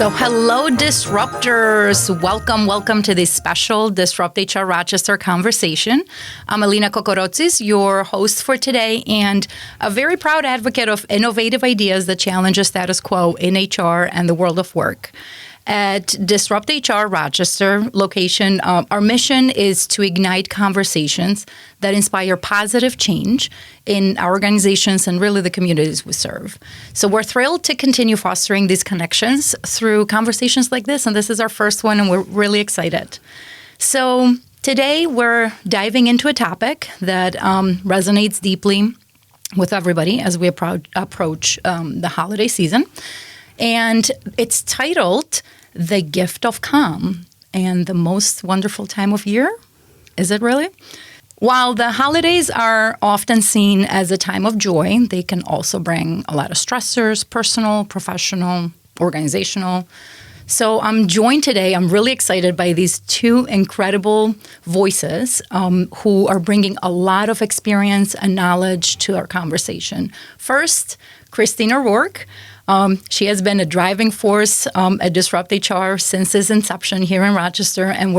So hello, disruptors. Welcome to this special DisruptHR Rochester conversation. I'm Elina Kokorotsis, your host for today, and a very proud advocate of innovative ideas that challenge the status quo in HR and the world of work. At DisruptHR Rochester location, our mission is to ignite conversations that inspire positive change in our organizations and really the communities we serve. So we're thrilled to continue fostering these connections through conversations like this, and this is our first one, and we're really excited. So today we're diving into a topic that resonates deeply with everybody as we approach the holiday season. And it's titled The Gift of Calm and the Most Wonderful Time of Year. Is it really? While the holidays are often seen as a time of joy, they can also bring a lot of stressors, personal, professional, organizational. So I'm joined today, I'm really excited by these two incredible voices who are bringing a lot of experience and knowledge to our conversation. First, Elina Kokorotsis. She has been a driving force at DisruptHR since its inception here in Rochester, and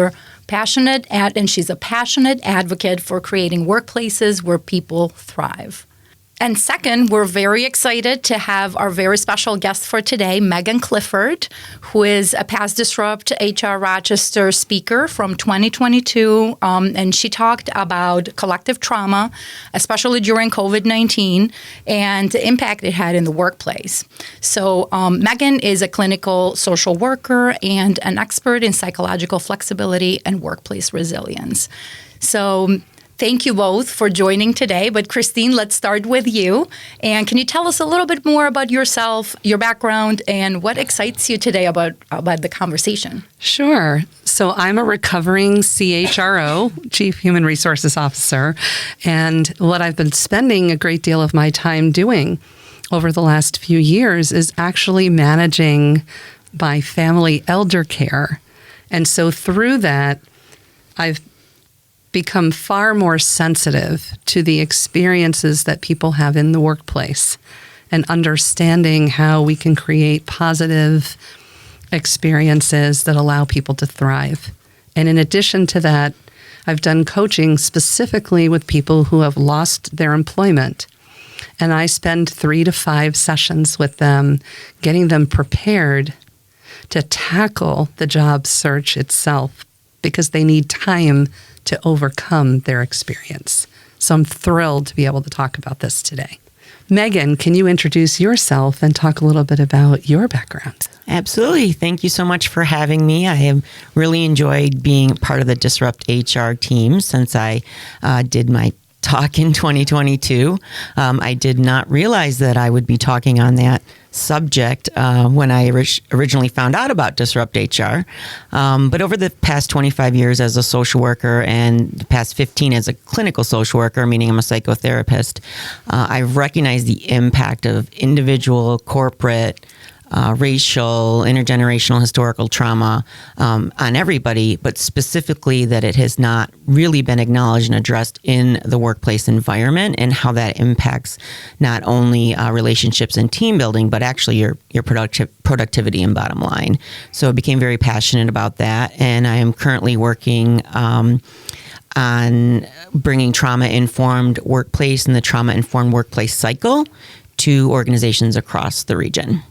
she's a passionate advocate for creating workplaces where people thrive. And second, we're very excited to have our very special guest for today, Megan Clifford, who is a past DisruptHR Rochester speaker from 2022. And she talked about collective trauma, especially during COVID-19, and the impact it had in the workplace. So Megan is a clinical social worker and an expert in psychological flexibility and workplace resilience. So thank you both for joining today. But Christine, let's start with you. And can you tell us a little bit more about yourself, your background, and what excites you today about the conversation? Sure. So I'm a recovering CHRO, Chief Human Resources Officer. And what I've been spending a great deal of my time doing over the last few years is actually managing my family elder care. And so through that, I've become far more sensitive to the experiences that people have in the workplace and understanding how we can create positive experiences that allow people to thrive. And in addition to that, I've done coaching specifically with people who have lost their employment. And I spend 3 to 5 sessions with them, getting them prepared to tackle the job search itself because they need time to overcome their experience. So I'm thrilled to be able to talk about this today. Megan, can you introduce yourself and talk a little bit about your background? Absolutely. Thank you so much for having me. I have really enjoyed being part of the DisruptHR team since I did my talk in 2022. I did not realize that I would be talking on that subject when I originally found out about DisruptHR. But over the past 25 years as a social worker and the past 15 as a clinical social worker, meaning I'm a psychotherapist, I've recognized the impact of individual, corporate, racial, intergenerational, historical trauma on everybody, but specifically that it has not really been acknowledged and addressed in the workplace environment and how that impacts not only relationships and team building, but actually your productivity and bottom line. So I became very passionate about that, and I am currently working on bringing trauma-informed workplace and the trauma-informed workplace cycle to organizations across the region.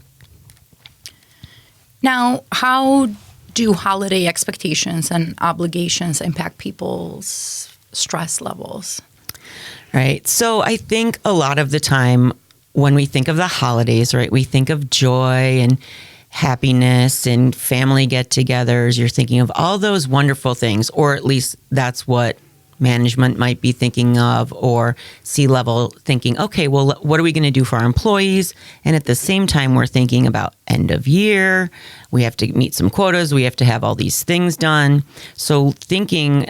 Now, how do holiday expectations and obligations impact people's stress levels? Right. So I think a lot of the time when we think of the holidays, right, we think of joy and happiness and family get-togethers. You're thinking of all those wonderful things, or at least that's what management might be thinking of, or C-level thinking, okay, well, what are we going to do for our employees? And at the same time, we're thinking about end of year. We have to meet some quotas. We have to have all these things done. So thinking,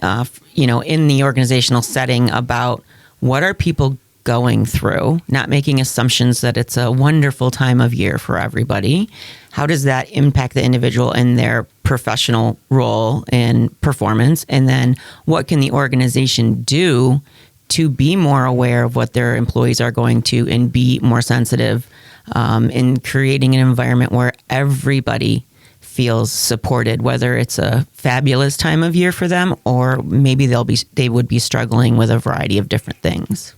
in the organizational setting about what are people going through, not making assumptions that it's a wonderful time of year for everybody. How does that impact the individual in their professional role and performance? And then what can the organization do to be more aware of what their employees are going to and be more sensitive in creating an environment where everybody feels supported, whether it's a fabulous time of year for them or maybe they would be struggling with a variety of different things.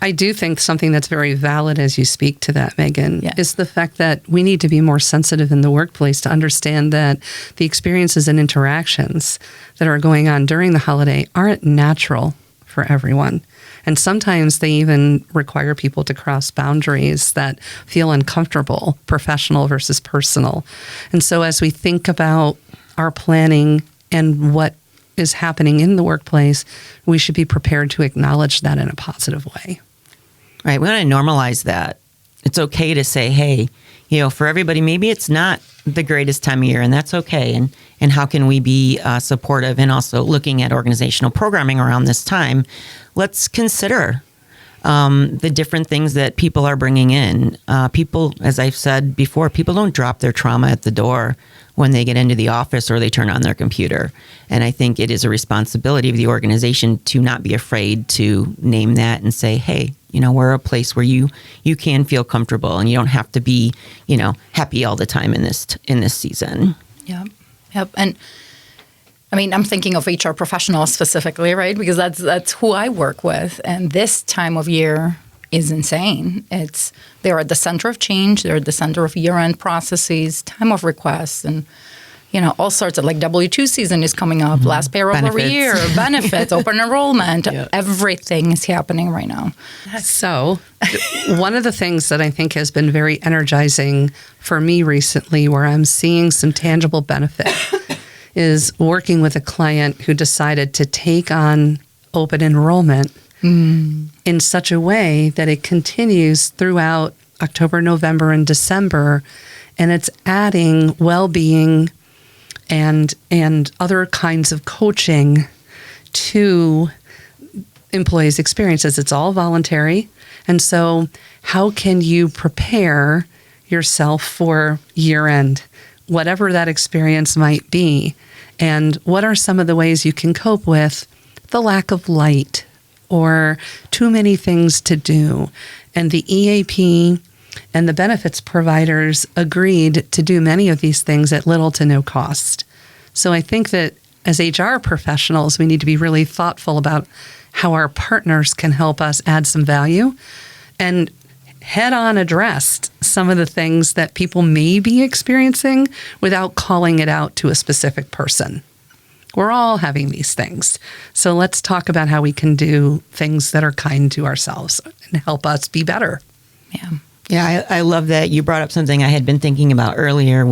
I do think something that's very valid as you speak to that, Megan, is the fact that we need to be more sensitive in the workplace to understand that the experiences and interactions that are going on during the holiday aren't natural for everyone. And sometimes they even require people to cross boundaries that feel uncomfortable, professional versus personal. And so as we think about our planning and what is happening in the workplace, we should be prepared to acknowledge that in a positive way. Right. We want to normalize that. It's okay to say, hey, for everybody, maybe it's not the greatest time of year, and that's okay. And how can we be supportive, and also looking at organizational programming around this time? Let's consider the different things that people are bringing in. People, as I've said before, people don't drop their trauma at the door when they get into the office or they turn on their computer. And I think it is a responsibility of the organization to not be afraid to name that and say, hey, we're a place where you can feel comfortable and you don't have to be, happy all the time in this season. Yep. And I mean, I'm thinking of HR professionals specifically, right? Because that's who I work with. And this time of year is insane. They're at the center of change. They're at the center of year-end processes, time of requests, and all sorts of, like, W-2 season is coming up, last payroll of the year, benefits, open enrollment. Everything is happening right now. So one of the things that I think has been very energizing for me recently, where I'm seeing some tangible benefit, is working with a client who decided to take on open enrollment in such a way that it continues throughout October, November, and December, and it's adding well-being and other kinds of coaching to employees' experiences. It's all voluntary. And so how can you prepare yourself for year-end, whatever that experience might be? And what are some of the ways you can cope with the lack of light or too many things to do? And the EAP and the benefits providers agreed to do many of these things at little to no cost. So I think that as HR professionals, we need to be really thoughtful about how our partners can help us add some value and head-on address some of the things that people may be experiencing without calling it out to a specific person. We're all having these things. So let's talk about how we can do things that are kind to ourselves and help us be better. Yeah, I love that you brought up something I had been thinking about earlier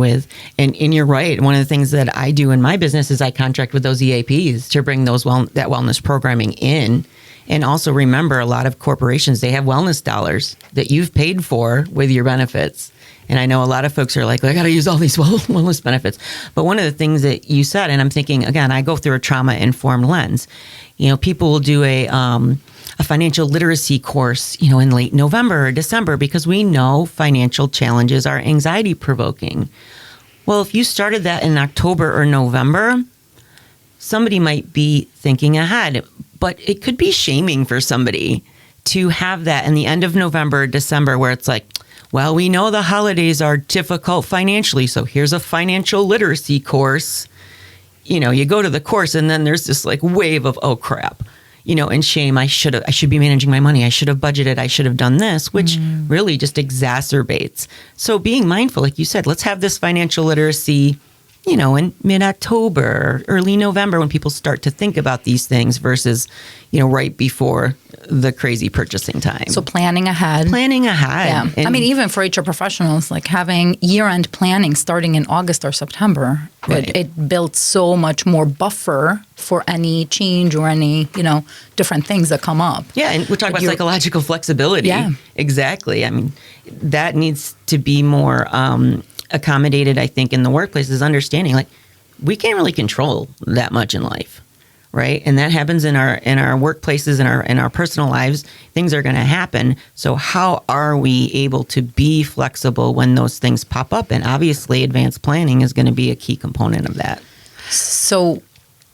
and you're right. One of the things that I do in my business is I contract with those EAPs to bring that wellness programming in. And also remember, a lot of corporations, they have wellness dollars that you've paid for with your benefits. And I know a lot of folks are like, I got to use all these wellness benefits. But one of the things that you said, and I'm thinking, again, I go through a trauma-informed lens. People will do a financial literacy course, in late November or December, because we know financial challenges are anxiety provoking. Well, if you started that in October or November, somebody might be thinking ahead, but it could be shaming for somebody to have that in the end of November or December, where it's like, well, we know the holidays are difficult financially, so here's a financial literacy course. You go to the course and then there's this wave of, oh crap, and shame. I should be managing my money. I should have budgeted. I should have done this, which really just exacerbates. So being mindful, like you said, let's have this financial literacy, in mid-October, early November, when people start to think about these things versus, right before the crazy purchasing time. So planning ahead. Yeah. I mean, even for HR professionals, like having year-end planning starting in August or September, right. it builds so much more buffer for any change or any, different things that come up. Yeah, and we're talking about psychological flexibility. Yeah. Exactly. I mean, that needs to be more accommodated, I think, in the workplace, is understanding we can't really control that much in life, right? And that happens in our workplaces, in our personal lives. Things are going to happen. So how are we able to be flexible when those things pop up? And obviously, advanced planning is going to be a key component of that. So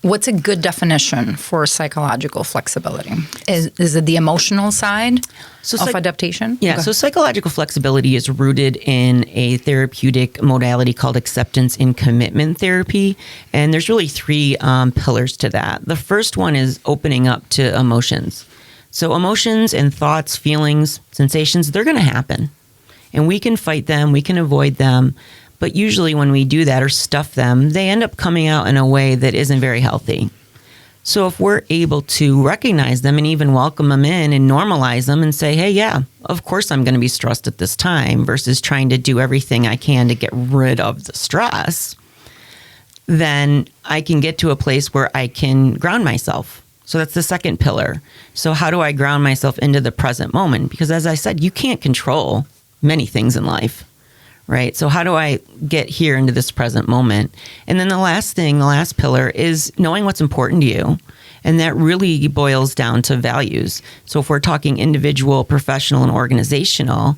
what's a good definition for psychological flexibility? Is it the emotional side of adaptation? Yeah, so psychological flexibility is rooted in a therapeutic modality called acceptance and commitment therapy. And there's really three pillars to that. The first one is opening up to emotions. So emotions and thoughts, feelings, sensations, they're going to happen. And we can fight them, we can avoid them. But usually when we do that or stuff them, they end up coming out in a way that isn't very healthy. So if we're able to recognize them and even welcome them in and normalize them and say, hey, yeah, of course I'm going to be stressed at this time, versus trying to do everything I can to get rid of the stress, then I can get to a place where I can ground myself. So that's the second pillar. So how do I ground myself into the present moment? Because as I said, you can't control many things in life. Right. So how do I get here into this present moment? And then the last pillar is knowing what's important to you. And that really boils down to values. So if we're talking individual, professional, and organizational,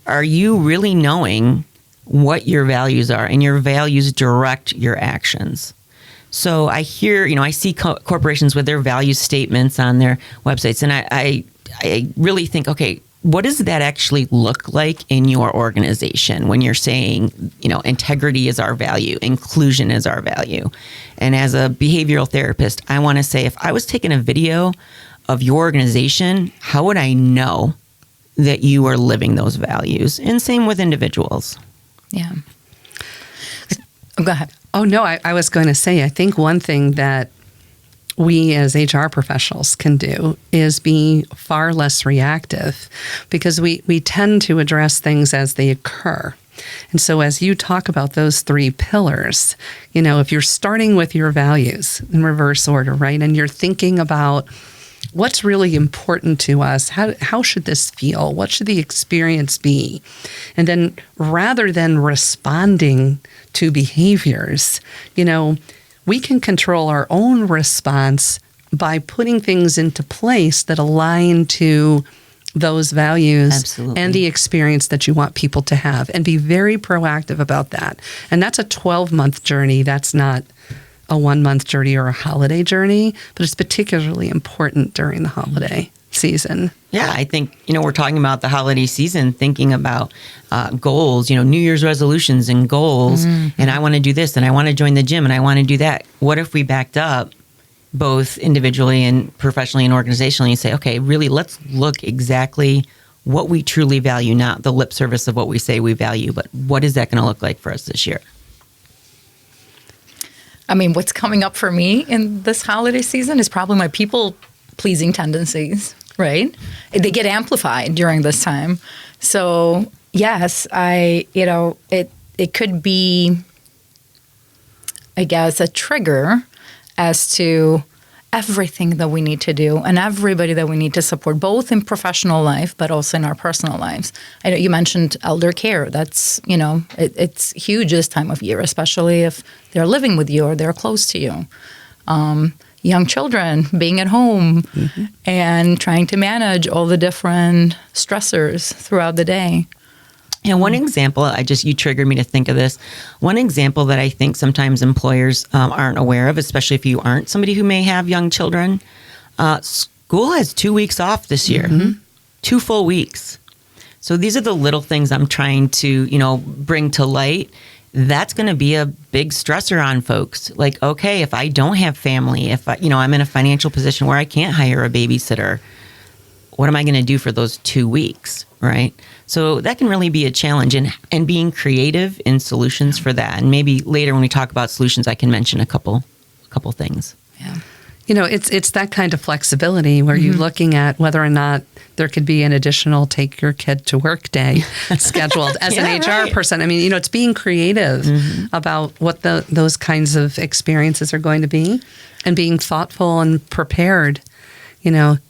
are you really knowing what your values are? And your values direct your actions. So I hear, I see corporations with their value statements on their websites. And I really think, okay, what does that actually look like in your organization when you're saying, integrity is our value, inclusion is our value? And as a behavioral therapist, I want to say, if I was taking a video of your organization, how would I know that you are living those values? And same with individuals. Yeah. Go ahead. Oh, no, I was going to say, I think one thing that we as HR professionals can do is be far less reactive, because we tend to address things as they occur. And so as you talk about those three pillars, if you're starting with your values in reverse order, right, and you're thinking about what's really important to us, how should this feel, what should the experience be? And then rather than responding to behaviors, we can control our own response by putting things into place that align to those values. Absolutely. And the experience that you want people to have, and be very proactive about that. And that's a 12-month journey. That's not a 1-month journey or a holiday journey, but it's particularly important during the holiday season. Yeah, I think, we're talking about the holiday season, thinking about goals, New Year's resolutions and goals. Mm-hmm. And I want to do this, and I want to join the gym, and I want to do that. What if we backed up both individually and professionally and organizationally and say, okay, really, let's look exactly what we truly value, not the lip service of what we say we value, but what is that going to look like for us this year? I mean, what's coming up for me in this holiday season is probably my people-pleasing tendencies, right? They get amplified during this time. So, yes, it could be, I guess, a trigger as to everything that we need to do and everybody that we need to support, both in professional life, but also in our personal lives. I know you mentioned elder care. That's, it's huge this time of year, especially if they're living with you or they're close to you. Young children being at home mm-hmm. and trying to manage all the different stressors throughout the day. And one example, you triggered me to think of this. One example that I think sometimes employers aren't aware of, especially if you aren't somebody who may have young children, school has 2 weeks off this year, mm-hmm. 2 full weeks. So these are the little things I'm trying to, bring to light. That's going to be a big stressor on folks. Like, okay, if I don't have family, if I'm in a financial position where I can't hire a babysitter, what am I going to do for those 2 weeks, right? So that can really be a challenge, and being creative in solutions for that. And maybe later when we talk about solutions, I can mention a couple things. Yeah. It's that kind of flexibility where mm-hmm. you're looking at whether or not there could be an additional take your kid to work day scheduled as an HR person. I mean, it's being creative mm-hmm. about what those kinds of experiences are going to be, and being thoughtful and prepared,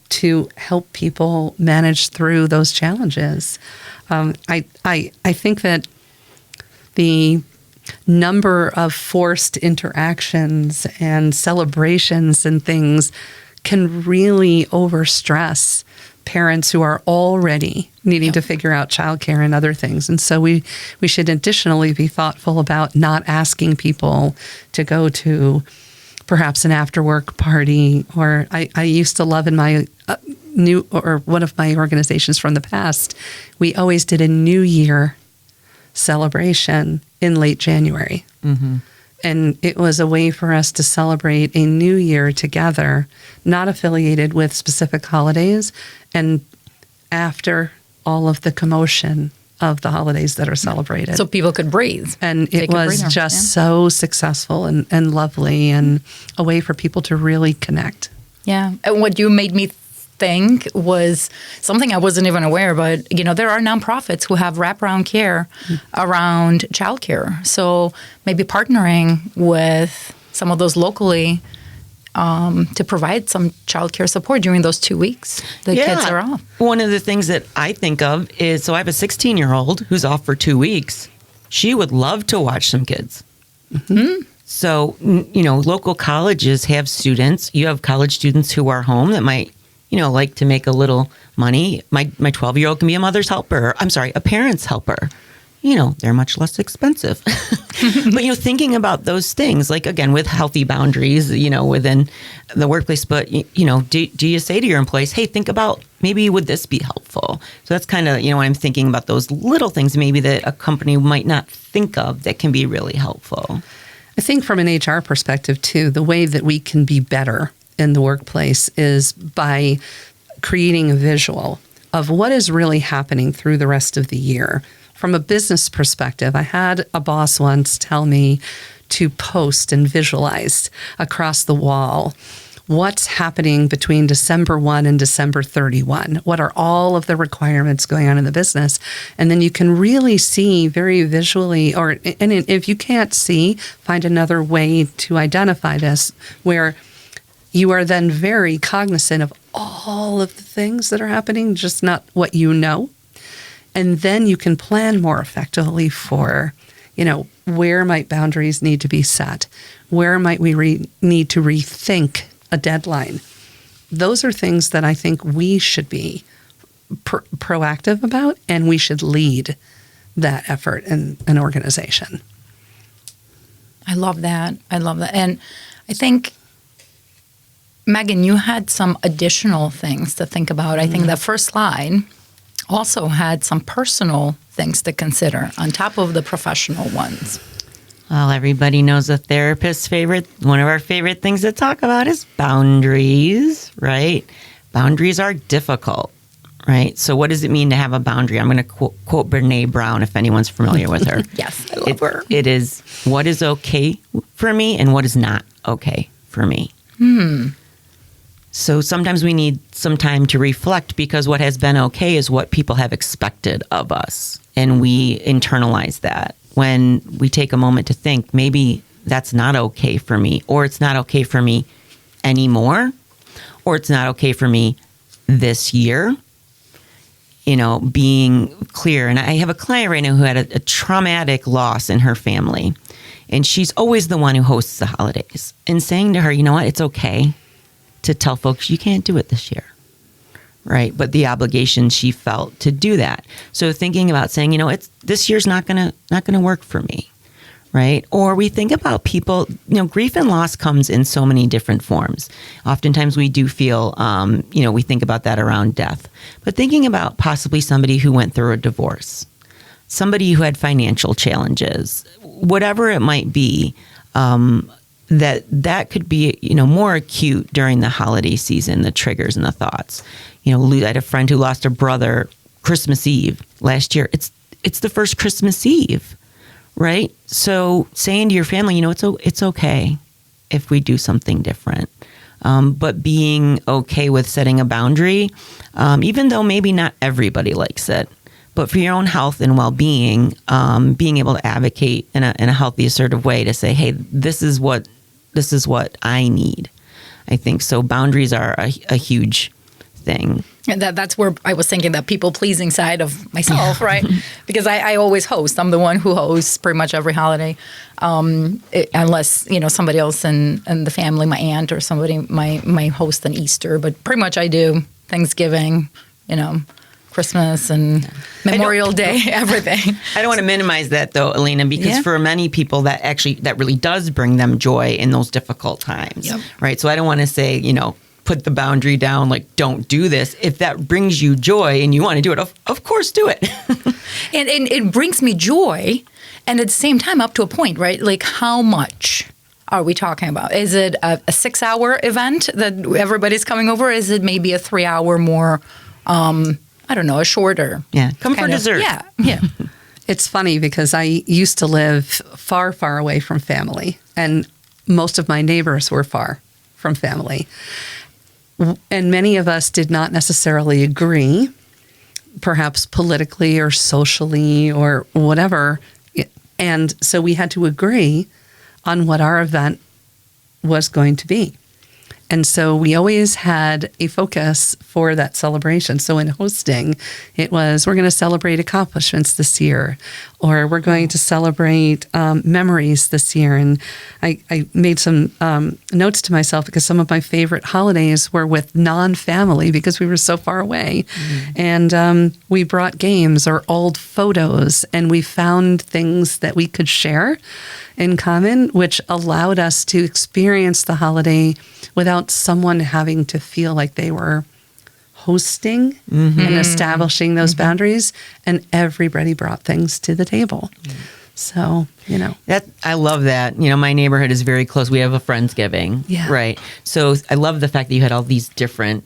to help people manage through those challenges. I think that the number of forced interactions and celebrations and things can really overstress parents who are already needing to figure out childcare and other things. And so we should additionally be thoughtful about not asking people to go to perhaps an after-work party, or I used to love in my one of my organizations from the past, we always did a New Year celebration in late January. Mm-hmm. And it was a way for us to celebrate a new year together, not affiliated with specific holidays, and after all of the commotion of the holidays that are celebrated. So people could breathe. And it was just so successful and lovely, and a way for people to really connect. Yeah. And what you made me think was something I wasn't even aware, but there are nonprofits who have wraparound care around childcare. So maybe partnering with some of those locally to provide some childcare support during those 2 weeks the kids are off. One of the things that I think of is, so I have a 16-year-old who's off for 2 weeks. She would love to watch some kids. Mm-hmm. So, local colleges have students. You have college students who are home that might like to make a little money. My 12-year-old can be a mother's helper. I'm sorry, a parent's helper. They're much less expensive. But, thinking about those things, like, again, with healthy boundaries, within the workplace. But, do you say to your employees, hey, think about maybe would this be helpful? So that's kind of, I'm thinking about those little things maybe that a company might not think of that can be really helpful. I think from an HR perspective, too, the way that we can be better in the workplace is by creating a visual of what is really happening through the rest of the year. From a business perspective, I had a boss once tell me to post and visualize across the wall what's happening between December 1 and December 31. What are all of the requirements going on in the business? And then you can really see very visually, and if you can't see, find another way to identify this, where you are then very cognizant of all of the things that are happening, just not what you know. And then you can plan more effectively for, where might boundaries need to be set? Where might we need to rethink a deadline? Those are things that I think we should be proactive about, and we should lead that effort in an organization. I love that. And I think, Megan, you had some additional things to think about. I think the first slide also had some personal things to consider on top of the professional ones. Well, everybody knows a therapist's one of our favorite things to talk about is boundaries, right? Boundaries are difficult, right? So what does it mean to have a boundary? I'm going to quote Brene Brown, if anyone's familiar with her. Yes, I love her. It is what is okay for me and what is not okay for me. So sometimes we need some time to reflect, because what has been okay is what people have expected of us. And we internalize that. When we take a moment to think, maybe that's not okay for me, or it's not okay for me anymore, or it's not okay for me this year. Being clear. And I have a client right now who had a traumatic loss in her family. And she's always the one who hosts the holidays. And saying to her, you know what, it's okay to tell folks you can't do it this year, right? But the obligation she felt to do that. So thinking about saying, this year's not gonna work for me, right? Or we think about people, grief and loss comes in so many different forms. Oftentimes we do feel, we think about that around death. But thinking about possibly somebody who went through a divorce, somebody who had financial challenges, whatever it might be, that could be, more acute during the holiday season, the triggers and the thoughts. I had a friend who lost her brother Christmas Eve last year. It's the first Christmas Eve, right? So saying to your family, it's okay if we do something different. But being okay with setting a boundary, even though maybe not everybody likes it, but for your own health and well-being, being able to advocate in a healthy, assertive way to say, hey, this is what I need. I think so. Boundaries are a huge thing. And that's where I was thinking that people-pleasing side of myself, right? Because I always host. I'm the one who hosts pretty much every holiday, unless somebody else in the family, my aunt or somebody, might host an Easter. But pretty much I do Thanksgiving, Christmas and Memorial Day, everything. I don't want to minimize that though, Elina, because for many people that really does bring them joy in those difficult times, right? So I don't want to say, put the boundary down, like don't do this. If that brings you joy and you want to do it, of course do it. and it brings me joy, and at the same time up to a point, right? Like how much are we talking about? Is it a 6-hour event that everybody's coming over? Is it maybe a 3-hour more, I don't know, a shorter? Yeah, come for dessert. Yeah. It's funny because I used to live far, far away from family, and most of my neighbors were far from family. And many of us did not necessarily agree, perhaps politically or socially or whatever. And so we had to agree on what our event was going to be. And so we always had a focus for that celebration. So in hosting, it was, we're going to celebrate accomplishments this year, or we're going to celebrate memories this year. And I made some notes to myself because some of my favorite holidays were with non-family because we were so far away. And we brought games or old photos, and we found things that we could share in common, which allowed us to experience the holiday without someone having to feel like they were hosting and establishing those boundaries, and everybody brought things to the table. So, that I love that. My neighborhood is very close. We have a Friendsgiving, right? So I love the fact that you had all these different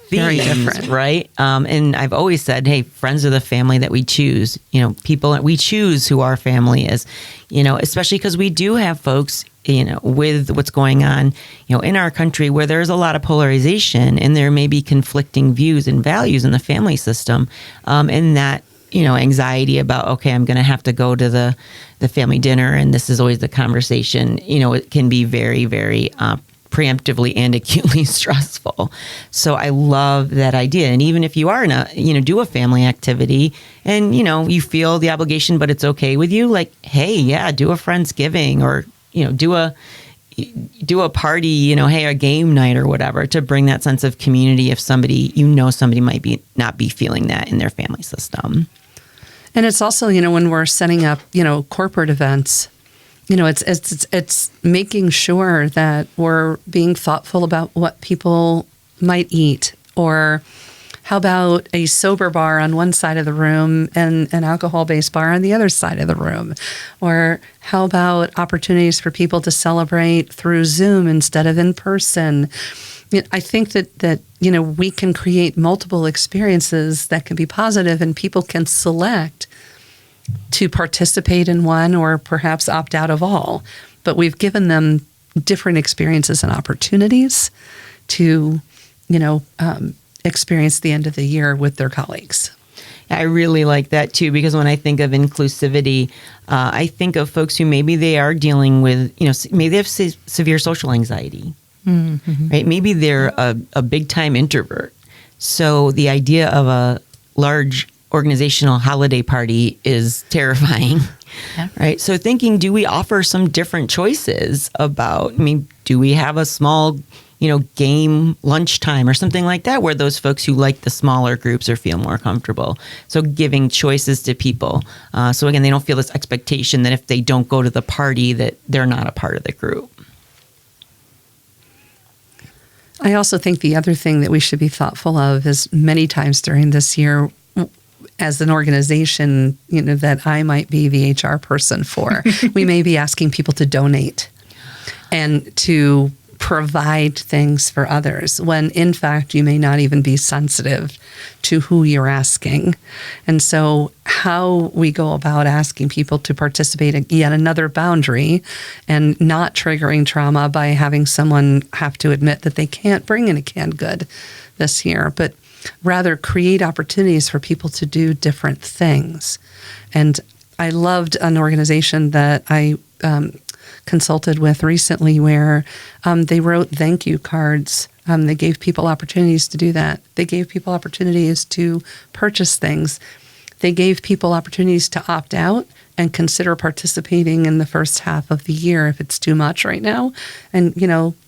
very themes, different, right? And I've always said, hey, friends are the family that we choose. People that we choose who our family is. Especially because we do have folks, with what's going on, in our country where there's a lot of polarization and there may be conflicting views and values in the family system, and that anxiety about, okay, I'm going to have to go to the family dinner, and this is always the conversation. It can be very, very preemptively and acutely stressful. So I love that idea. And even if you are do a family activity and, you feel the obligation, but it's okay with you, like, hey, yeah, do a Friendsgiving, or, do a party, hey, a game night or whatever, to bring that sense of community if somebody might not be feeling that in their family system. And it's also, when we're setting up, corporate events, it's making sure that we're being thoughtful about what people might eat, or how about a sober bar on one side of the room and an alcohol-based bar on the other side of the room? Or how about opportunities for people to celebrate through Zoom instead of in person? I think that we can create multiple experiences that can be positive, and people can select to participate in one or perhaps opt out of all. But we've given them different experiences and opportunities to, experience the end of the year with their colleagues. I really like that too, because when I think of inclusivity, I think of folks who maybe they are dealing with, maybe they have severe social anxiety, right? Maybe they're a big time introvert. So the idea of a large organizational holiday party is terrifying, right? So thinking, do we offer some different choices about, do we have a small, game lunchtime or something like that, where those folks who like the smaller groups or feel more comfortable? So giving choices to people. So again, they don't feel this expectation that if they don't go to the party that they're not a part of the group. I also think the other thing that we should be thoughtful of is many times during this year, as an organization, that I might be the HR person for, we may be asking people to donate and to provide things for others, when in fact you may not even be sensitive to who you're asking. And so how we go about asking people to participate in yet another boundary, and not triggering trauma by having someone have to admit that they can't bring in a canned good this year, but rather create opportunities for people to do different things. And I loved an organization that I consulted with recently where they wrote thank you cards. They gave people opportunities to do that. They gave people opportunities to purchase things. They gave people opportunities to opt out and consider participating in the first half of the year if it's too much right now. And,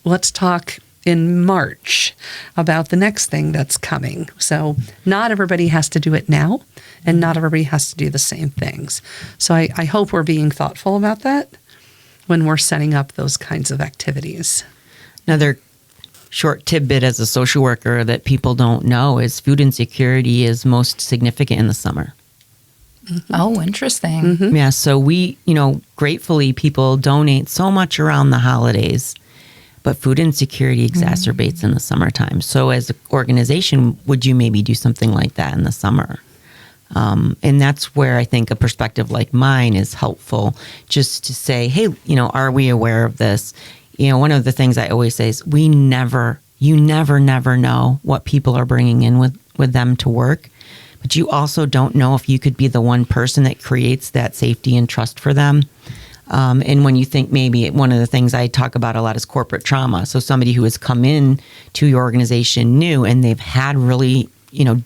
let's talk in March about the next thing that's coming. So not everybody has to do it now, and not everybody has to do the same things. So I hope we're being thoughtful about that when we're setting up those kinds of activities. Another short tidbit as a social worker that people don't know is food insecurity is most significant in the summer. Oh, interesting. Yeah, so we, gratefully people donate so much around the holidays, but food insecurity exacerbates in the summertime. So as an organization, would you maybe do something like that in the summer? And that's where I think a perspective like mine is helpful, just to say, hey, are we aware of this? One of the things I always say is you never know what people are bringing in with them to work. But you also don't know if you could be the one person that creates that safety and trust for them. And when you think, maybe one of the things I talk about a lot is corporate trauma. So somebody who has come in to your organization new and they've had really,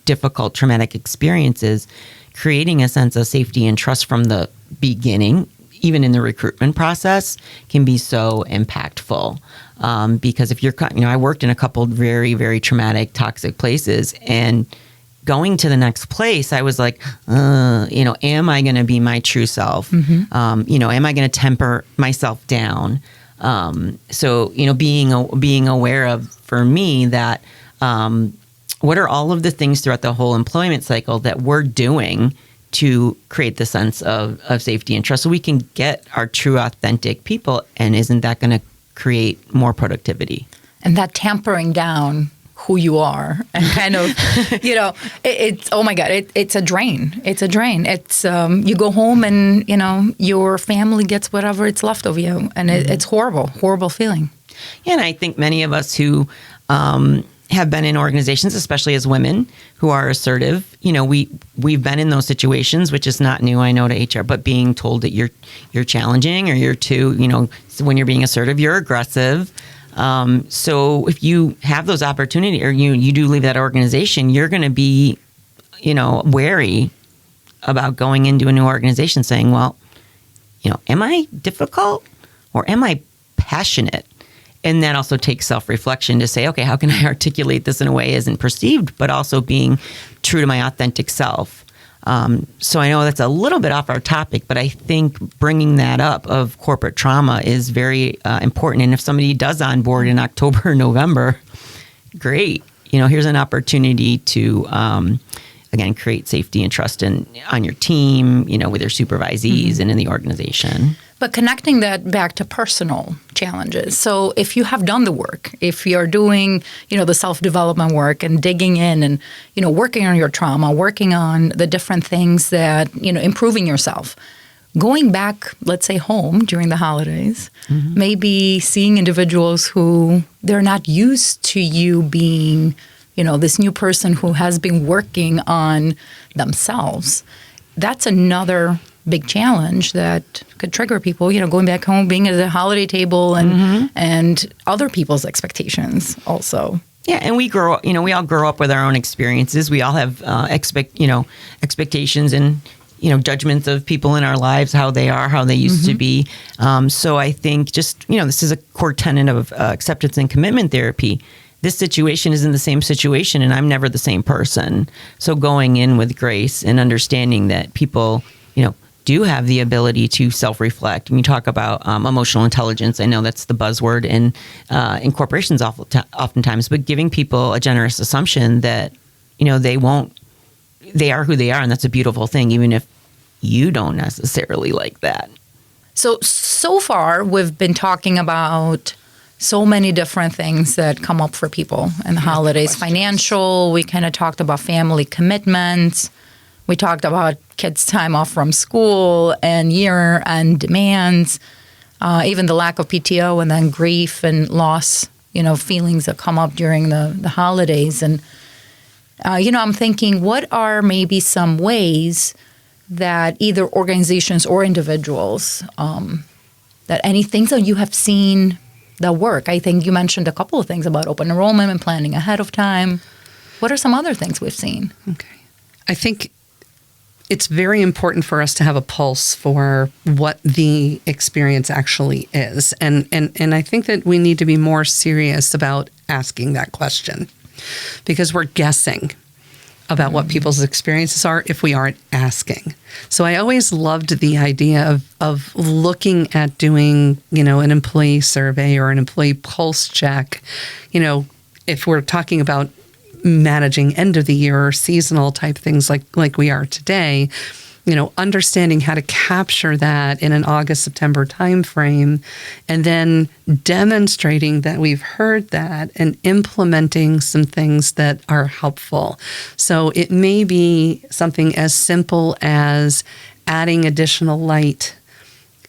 difficult traumatic experiences, creating a sense of safety and trust from the beginning, even in the recruitment process, can be so impactful. Because if you're, I worked in a couple very, very traumatic, toxic places, and going to the next place, I was like, am I going to be my true self? Am I going to temper myself down? So, being aware of, for me, that what are all of the things throughout the whole employment cycle that we're doing to create the sense of safety and trust so we can get our true, authentic people? And isn't that going to create more productivity? And that tampering down who you are and kind of, it's, oh my God, it's a drain. It's a drain. It's, you go home and, your family gets whatever it's left of you. And it's horrible feeling. Yeah, and I think many of us who have been in organizations, especially as women who are assertive, we've been in those situations, which is not new, I know, to HR, but being told that you're challenging or you're too, so when you're being assertive, you're aggressive. So if you have those opportunities, or you do leave that organization, you're going to be, wary about going into a new organization saying, well, am I difficult or am I passionate? And that also takes self-reflection to say, okay, how can I articulate this in a way isn't perceived, but also being true to my authentic self? So I know that's a little bit off our topic, but I think bringing that up of corporate trauma is very important. And if somebody does onboard in October or November, great. Here's an opportunity to, again, create safety and trust on your team, with your supervisees and in the organization. But connecting that back to personal challenges. So if you have done the work, if you're doing, the self-development work and digging in and, working on your trauma, working on the different things that, improving yourself, going back, let's say, home during the holidays, maybe seeing individuals who they're not used to you being, this new person who has been working on themselves. That's another big challenge that could trigger people, going back home, being at the holiday table and other people's expectations also. Yeah, and we grow up, we all grow up with our own experiences. We all have expectations and, judgments of people in our lives, how they are, how they used to be. So I think just, this is a core tenet of acceptance and commitment therapy. This situation isn't the same situation, and I'm never the same person. So going in with grace and understanding that people, do have the ability to self-reflect. When you talk about emotional intelligence, I know that's the buzzword in corporations oftentimes, but giving people a generous assumption that, they are who they are, and that's a beautiful thing, even if you don't necessarily like that. So far, we've been talking about so many different things that come up for people in the holidays. Financial, we kind of talked about family commitments. We talked about kids' time off from school and year-end demands, even the lack of PTO, and then grief and loss, feelings that come up during the holidays. And, I'm thinking, what are maybe some ways that either organizations or individuals, that any things that you have seen that work? I think you mentioned a couple of things about open enrollment and planning ahead of time. What are some other things we've seen? Okay. I think it's very important for us to have a pulse for what the experience actually is. And I think that we need to be more serious about asking that question, because we're guessing about what people's experiences are if we aren't asking. So I always loved the idea of looking at doing, an employee survey or an employee pulse check, if we're talking about managing end of the year or seasonal type things like we are today, understanding how to capture that in an August, September timeframe, and then demonstrating that we've heard that and implementing some things that are helpful. So it may be something as simple as adding additional light.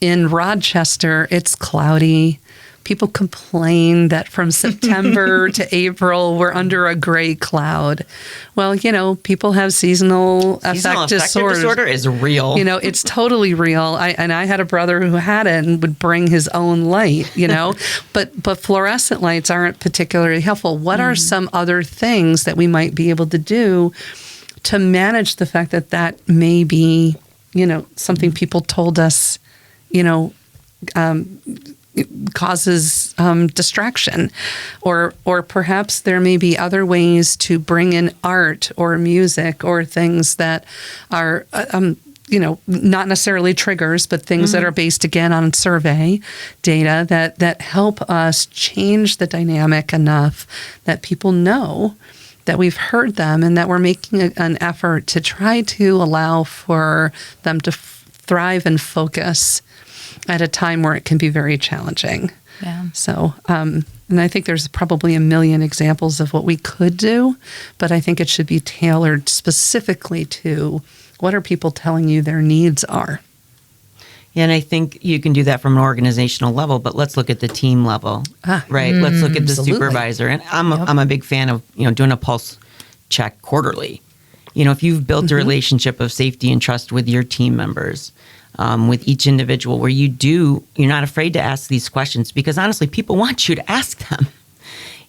In Rochester, it's cloudy. People complain that from September to April, we're under a gray cloud. Well, people have seasonal affective disorder is real. It's totally real. I had a brother who had it and would bring his own light, but fluorescent lights aren't particularly helpful. What are some other things that we might be able to do to manage the fact that may be, something people told us, causes distraction, or perhaps there may be other ways to bring in art or music or things that are not necessarily triggers, but things that are based again on survey data that help us change the dynamic enough that people know that we've heard them and that we're making an effort to try to allow for them to thrive and focus at a time where it can be very challenging. Yeah. So, and I think there's probably a million examples of what we could do, but I think it should be tailored specifically to what are people telling you their needs are. Yeah, and I think you can do that from an organizational level, but let's look at the team level, right? Let's look at the supervisor. And I'm a big fan of, doing a pulse check quarterly. If you've built a relationship of safety and trust with your team members, with each individual, where you're not afraid to ask these questions, because honestly, people want you to ask them.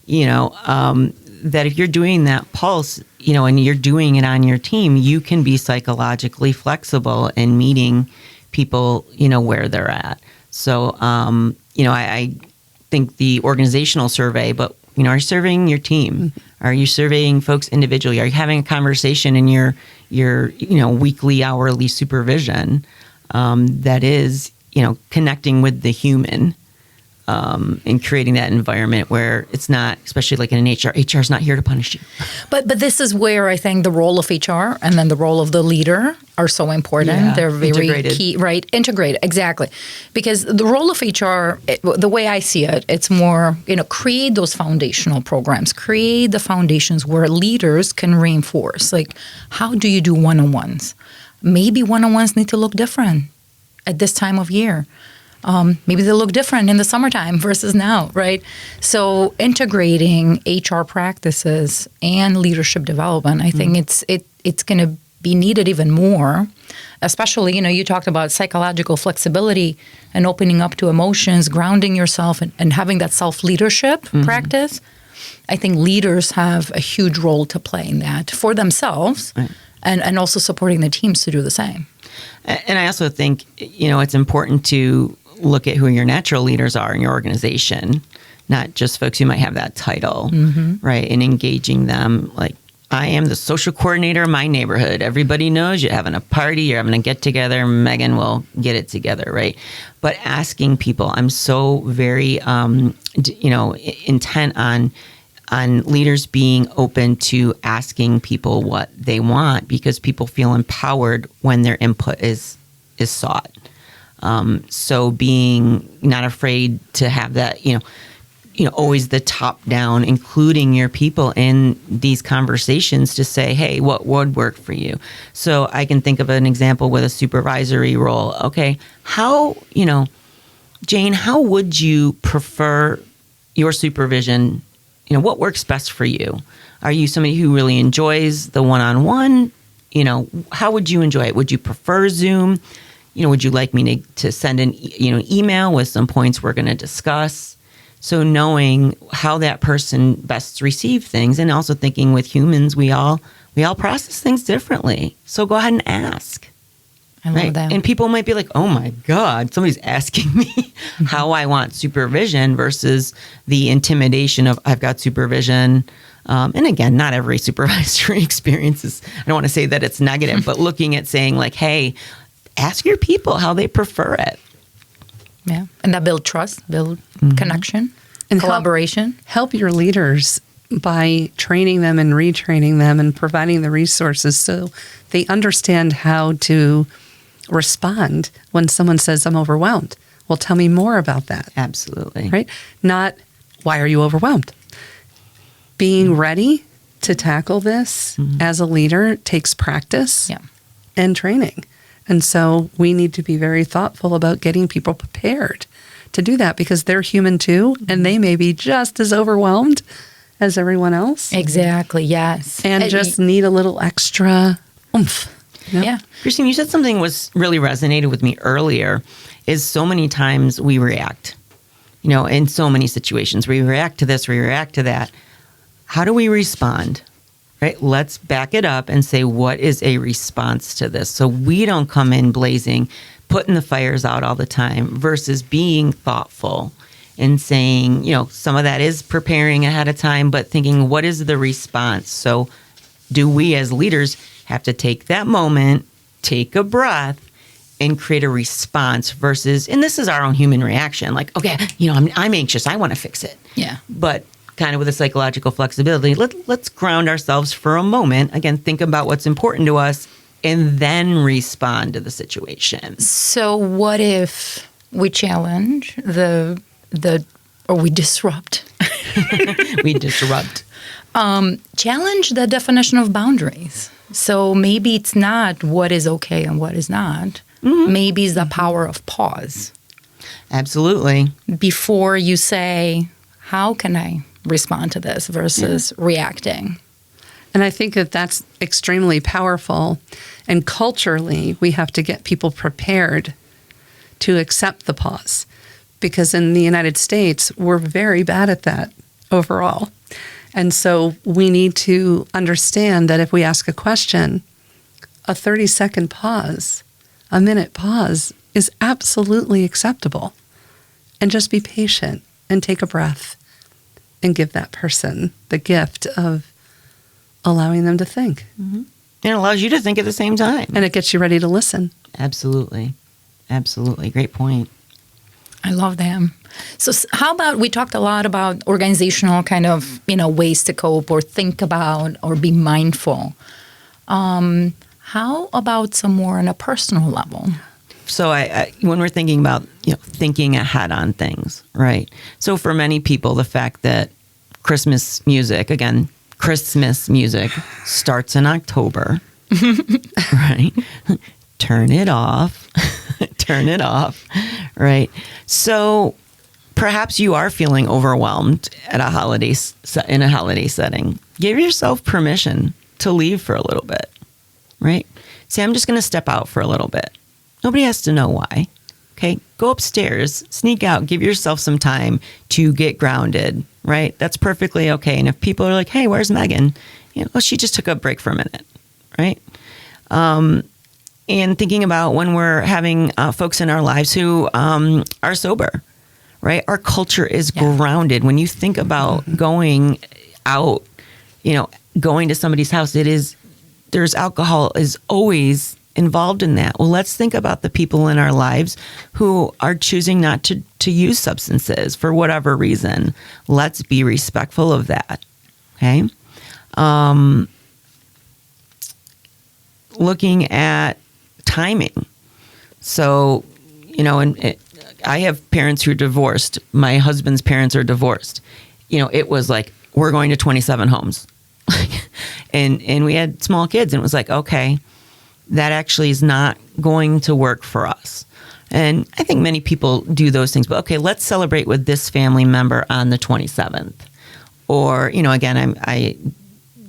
That if you're doing that pulse, and you're doing it on your team, you can be psychologically flexible in meeting people, where they're at. So, I think the organizational survey, but, are you surveying your team? Are you surveying folks individually? Are you having a conversation in your weekly, hourly supervision? That is, connecting with the human, and creating that environment where it's not, especially like in an HR is not here to punish you. But this is where I think the role of HR and then the role of the leader are so important. Yeah. They're very Integrated. key, right? Integrated, exactly. Because the role of HR, the way I see it, it's more, create those foundational programs, create the foundations where leaders can reinforce. Like, how do you do one-on-ones? Maybe one-on-ones need to look different at this time of year. Maybe they look different in the summertime versus now, right? So integrating HR practices and leadership development, I think it's going to be needed even more, especially, you talked about psychological flexibility and opening up to emotions, grounding yourself and having that self-leadership practice. I think leaders have a huge role to play in that for themselves. Right. And also supporting the teams to do the same. And I also think, it's important to look at who your natural leaders are in your organization, not just folks who might have that title, right? And engaging them. Like, I am the social coordinator of my neighborhood. Everybody knows you're having a party, you're having a get together. Megan will get it together, right? But asking people, I'm so very, intent on leaders being open to asking people what they want, because people feel empowered when their input is sought. So being not afraid to have that, always the top down, including your people in these conversations to say, hey, what would work for you? So I can think of an example with a supervisory role. Okay, how, Jane, how would you prefer your supervision? What works best for you? Are you somebody who really enjoys the one-on-one? How would you enjoy it? Would you prefer Zoom? Would you like me to send an email with some points we're going to discuss? So knowing how that person best receive things, and also thinking with humans, we all process things differently. So go ahead and ask. I love that. And people might be like, oh my God, somebody's asking me how I want supervision versus the intimidation of I've got supervision. And again, not every supervisory experience is, I don't want to say that it's negative, but looking at saying like, hey, ask your people how they prefer it. Yeah. And that build trust, build connection, And collaboration. help your leaders by training them and retraining them and providing the resources so they understand how to respond when someone says, I'm overwhelmed. Well, tell me more about that. Absolutely. Right? Not, why are you overwhelmed? Being ready to tackle this as a leader takes practice Yeah. and training. And so we need to be very thoughtful about getting people prepared to do that because they're human too, and they may be just as overwhelmed as everyone else Exactly. Yes. and just need a little extra oomph. You know? yeah. Christine, you said something was really resonated with me earlier is so many times we react, in so many situations. We react to this, we react to that. How do we respond? Right? Let's back it up and say, what is a response to this? So we don't come in blazing, putting the fires out all the time versus being thoughtful and saying, some of that is preparing ahead of time, but thinking, what is the response? So do we as leaders have to take that moment, take a breath, and create a response versus, and this is our own human reaction, like, okay, I'm anxious, I want to fix it. Yeah. But kind of with a psychological flexibility, let's ground ourselves for a moment. Again, think about what's important to us and then respond to the situation. So what if we challenge or we disrupt? We disrupt. Challenge the definition of boundaries. So maybe it's not what is okay and what is not. Maybe it's the power of pause. Absolutely. Before you say, how can I respond to this versus reacting? And I think that that's extremely powerful. And culturally, we have to get people prepared to accept the pause. Because in the United States, we're very bad at that overall. And so we need to understand that if we ask a question, a 30-second pause, a minute pause is absolutely acceptable. And just be patient and take a breath and give that person the gift of allowing them to think. And it allows you to think at the same time. And it gets you ready to listen. Absolutely. Absolutely. Great point. I love them. So how about, we talked a lot about organizational kind of, ways to cope or think about or be mindful. How about some more on a personal level? So I when we're thinking about, thinking ahead on things, right? So for many people, the fact that Christmas music starts in October, right? Turn it off, right? So perhaps you are feeling overwhelmed in a holiday setting. Give yourself permission to leave for a little bit, right? Say, I'm just going to step out for a little bit. Nobody has to know why. Okay, go upstairs, sneak out, give yourself some time to get grounded, right? That's perfectly okay. And if people are like, hey, where's Megan? She just took a break for a minute, right? And thinking about when we're having folks in our lives who are sober, right? Our culture is grounded. When you think about going out, going to somebody's house, there's alcohol is always involved in that. Well, let's think about the people in our lives who are choosing not to use substances for whatever reason. Let's be respectful of that. Okay. Looking at timing. So, I have parents who are divorced. My husband's parents are divorced. It was like, we're going to 27 homes. and we had small kids, and it was like, okay, that actually is not going to work for us. And I think many people do those things, but okay, let's celebrate with this family member on the 27th. Or, again,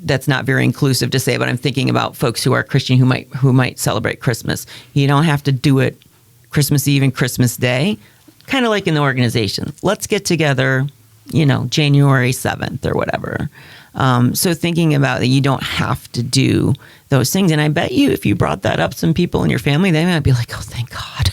that's not very inclusive to say, but I'm thinking about folks who are Christian who might celebrate Christmas. You don't have to do it Christmas Eve and Christmas Day, kind of like in the organization. Let's get together, January 7th or whatever. So thinking about that, you don't have to do those things. And I bet you, if you brought that up, some people in your family, they might be like, oh, thank God.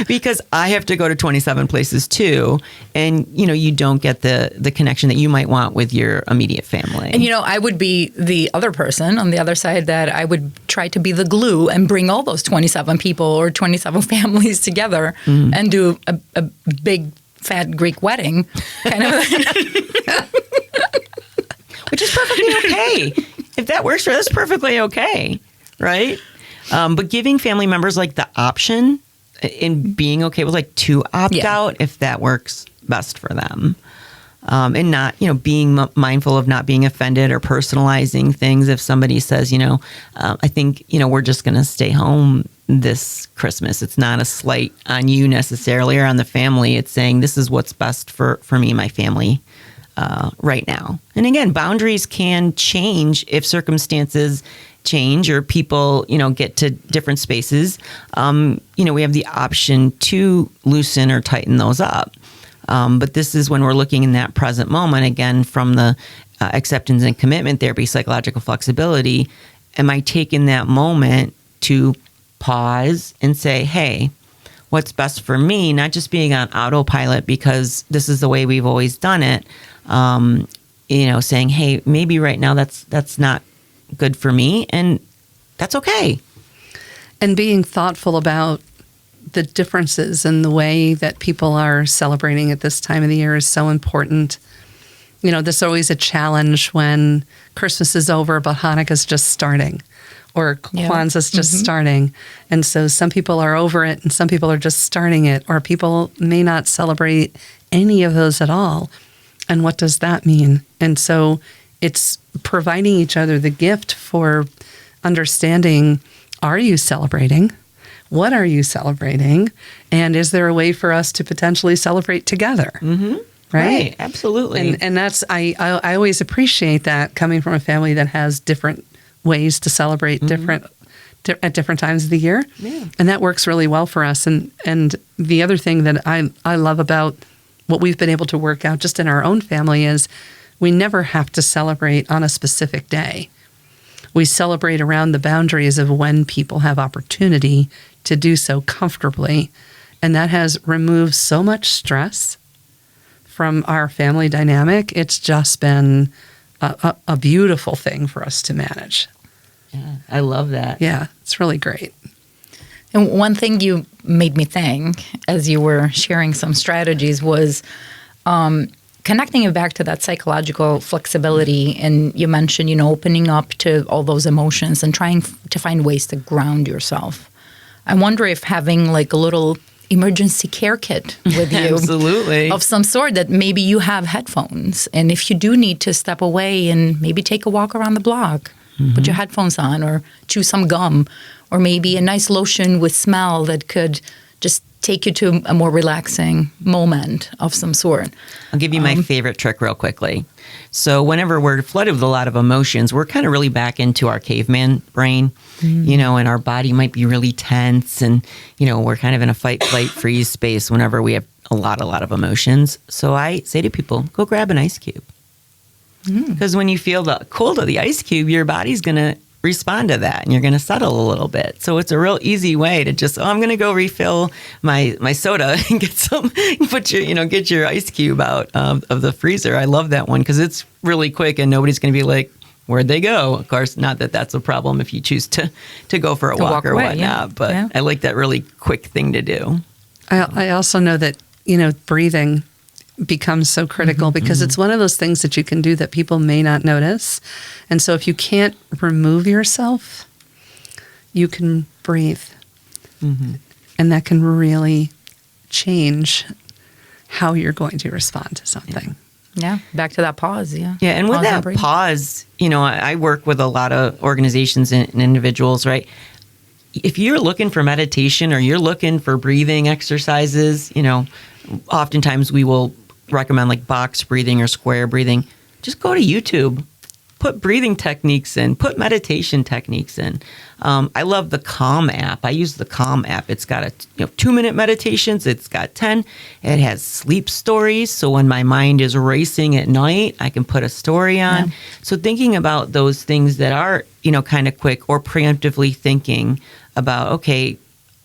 Because I have to go to 27 places too. And, you don't get the connection that you might want with your immediate family. And, I would be the other person on the other side that I would try to be the glue and bring all those 27 people or 27 families together and do a big, fat Greek wedding kind of. Which is perfectly okay. If that works for us, perfectly okay, right? But giving family members like the option and being okay with like to opt out if that works best for them. And not, being mindful of not being offended or personalizing things. If somebody says, I think, we're just going to stay home this Christmas. It's not a slight on you necessarily or on the family. It's saying this is what's best for me and my family right now. And again, boundaries can change if circumstances change or people, get to different spaces. We have the option to loosen or tighten those up. But this is when we're looking in that present moment, again, from the acceptance and commitment therapy, psychological flexibility. Am I taking that moment to pause and say, hey, what's best for me? Not just being on autopilot because this is the way we've always done it. Saying, hey, maybe right now that's not good for me, and that's okay. And being thoughtful about the differences in the way that people are celebrating at this time of the year is so important. There's always a challenge when Christmas is over, but Hanukkah's just starting, or Kwanzaa's just starting. And so some people are over it and some people are just starting it, or people may not celebrate any of those at all. And what does that mean? And so it's providing each other the gift for understanding, are you celebrating? What are you celebrating? And is there a way for us to potentially celebrate together? Mm-hmm. Right? Absolutely. And that's, I always appreciate that coming from a family that has different ways to celebrate at different times of the year. Yeah. And that works really well for us. And the other thing that I love about what we've been able to work out just in our own family is we never have to celebrate on a specific day. We celebrate around the boundaries of when people have opportunity to do so comfortably. And that has removed so much stress from our family dynamic. It's just been a beautiful thing for us to manage. Yeah, I love that. Yeah, it's really great. And one thing you made me think as you were sharing some strategies was connecting it back to that psychological flexibility. And you mentioned, opening up to all those emotions and trying to find ways to ground yourself. I wonder if having like a little emergency care kit with you Absolutely. Of some sort, that maybe you have headphones. And if you do need to step away and maybe take a walk around the block, put your headphones on or chew some gum, or maybe a nice lotion with smell that could just take you to a more relaxing moment of some sort. I'll give you my favorite trick real quickly. So whenever we're flooded with a lot of emotions, we're kind of really back into our caveman brain, and our body might be really tense and, we're kind of in a fight, flight, freeze space whenever we have a lot of emotions. So I say to people, go grab an ice cube. Because when you feel the cold of the ice cube, your body's going to respond to that and you're going to settle a little bit. So it's a real easy way to just, I'm going to go refill my soda and get your ice cube out of the freezer. I love that one because it's really quick and nobody's going to be like, where'd they go? Of course, not that that's a problem if you choose to go for a walk or away, whatnot, but I like that really quick thing to do. I also know that, breathing becomes so critical because it's one of those things that you can do that people may not notice. And so if you can't remove yourself, you can breathe. And that can really change how you're going to respond to something. Yeah, back to that pause, Yeah, and with that pause, I work with a lot of organizations and individuals, right? If you're looking for meditation or you're looking for breathing exercises, oftentimes we will recommend like box breathing or square breathing. Just go to YouTube, put breathing techniques in, put meditation techniques in. I love the Calm app. I use the Calm app. It's got 2-minute meditations. It's got 10. It has sleep stories. So when my mind is racing at night, I can put a story on. Yeah. So thinking about those things that are, kind of quick, or preemptively thinking about, okay,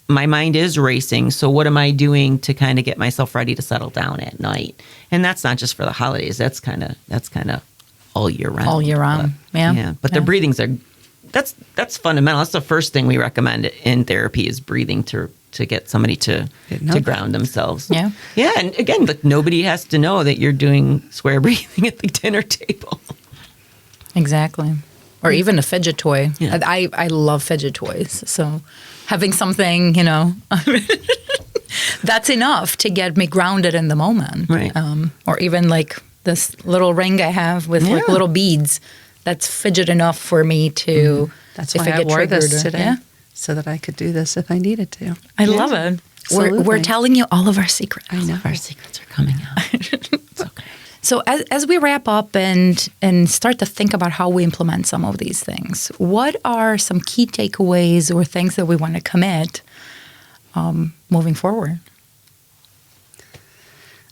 my mind is racing. So what am I doing to kind of get myself ready to settle down at night? And that's not just for the holidays. That's kind of all year round. All year round. Yeah. But the breathings that's fundamental. That's the first thing we recommend in therapy is breathing to get somebody to ground themselves. Yeah. Yeah. And again, nobody has to know that you're doing square breathing at the dinner table. Exactly. Or even a fidget toy. Yeah. I love fidget toys. So having something, that's enough to get me grounded in the moment. Right. Or even like this little ring I have with like little beads. That's fidget enough for me to. That's if why I get wore triggered this today, yeah. so that I could do this if I needed to. I love it. We're telling you all of our secrets. I know. Our secrets are coming out. It's okay. So as we wrap up and start to think about how we implement some of these things, what are some key takeaways or things that we want to commit moving forward?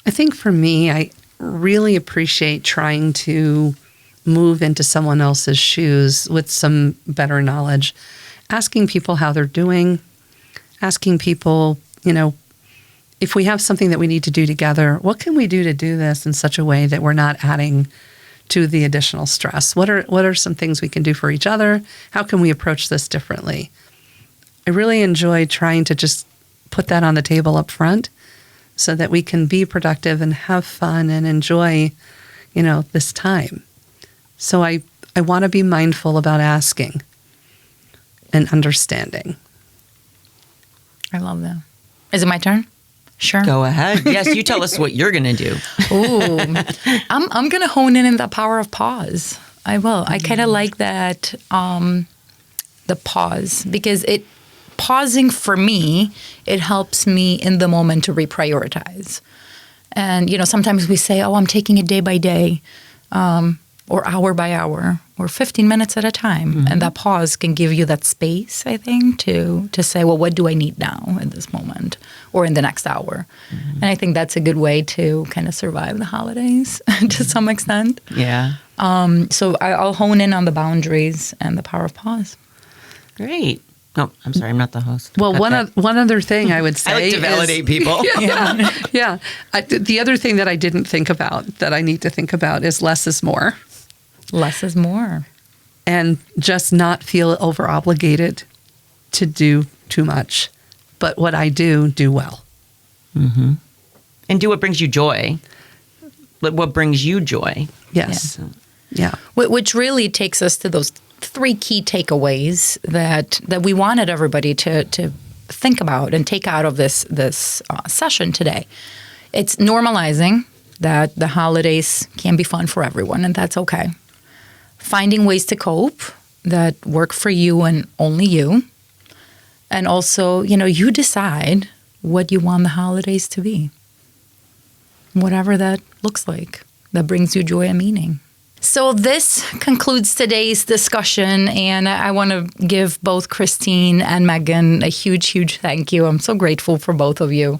I think for me, I really appreciate trying to move into someone else's shoes with some better knowledge, asking people how they're doing, asking people, if we have something that we need to do together, what can we do to do this in such a way that we're not adding to the additional stress? What are some things we can do for each other? How can we approach this differently? I really enjoy trying to just put that on the table up front so that we can be productive and have fun and enjoy, this time. So I want to be mindful about asking and understanding. I love that. Is it my turn? Sure. Go ahead. Yes, you tell us what you're going to do. Ooh, I'm going to hone in the power of pause. I will. I kind of like that, the pause, because pausing for me, it helps me in the moment to reprioritize. And, sometimes we say, oh, I'm taking it day by day, or hour by hour, or 15 minutes at a time. Mm-hmm. And that pause can give you that space, I think, to say, well, what do I need now in this moment or in the next hour? Mm-hmm. And I think that's a good way to kind of survive the holidays to some extent. Yeah. So I'll hone in on the boundaries and the power of pause. Great. No, I'm sorry, I'm not the host. Well, one other thing I would say I like to validate people. Yeah. The other thing that I didn't think about that I need to think about is less is more. Less is more. And just not feel over-obligated to do too much. But what I do well. Mm-hmm. And do what brings you joy. What brings you joy. Yes. Yeah. Which really takes us to those 3 key takeaways that we wanted everybody to think about and take out of this session today. It's normalizing that the holidays can be fun for everyone, and that's okay. Finding ways to cope that work for you and only you. And also, you decide what you want the holidays to be. Whatever that looks like, that brings you joy and meaning. So this concludes today's discussion, and I want to give both Christine and Megan a huge, huge thank you. I'm so grateful for both of you.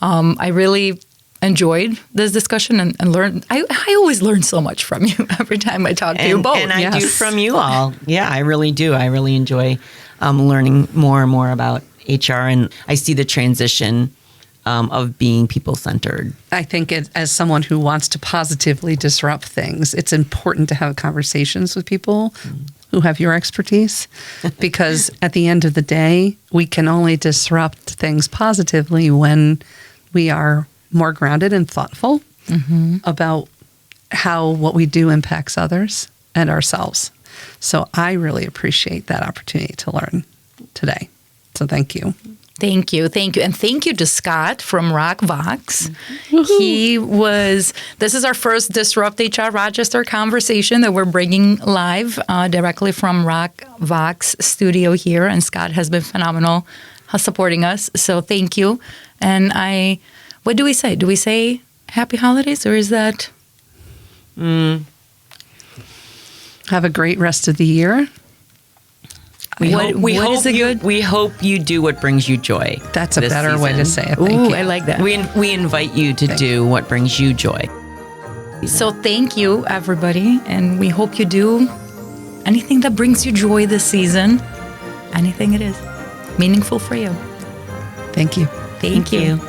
I really enjoyed this discussion and learned. I always learn so much from you every time I talk to you both. And I do from you all. Yeah, I really do. I really enjoy learning more and more about HR, and I see the transition of being people-centered. I think as someone who wants to positively disrupt things, it's important to have conversations with people who have your expertise, because at the end of the day, we can only disrupt things positively when we are more grounded and thoughtful about how what we do impacts others and ourselves. So I really appreciate that opportunity to learn today. So thank you. Thank you. And thank you to Scott from ROC Vox. This is our first Disrupt HR Rochester conversation that we're bringing live directly from ROC Vox studio here. And Scott has been phenomenal supporting us. So thank you. And what do we say? Do we say happy holidays, or is that? Have a great rest of the year. We hope you do what brings you joy. That's a better season. way to say it. Ooh, Thank you. I like that. We invite you to do what brings you joy. So thank you, everybody, and we hope you do anything that brings you joy this season. Anything it is meaningful for you. Thank you. Thank you.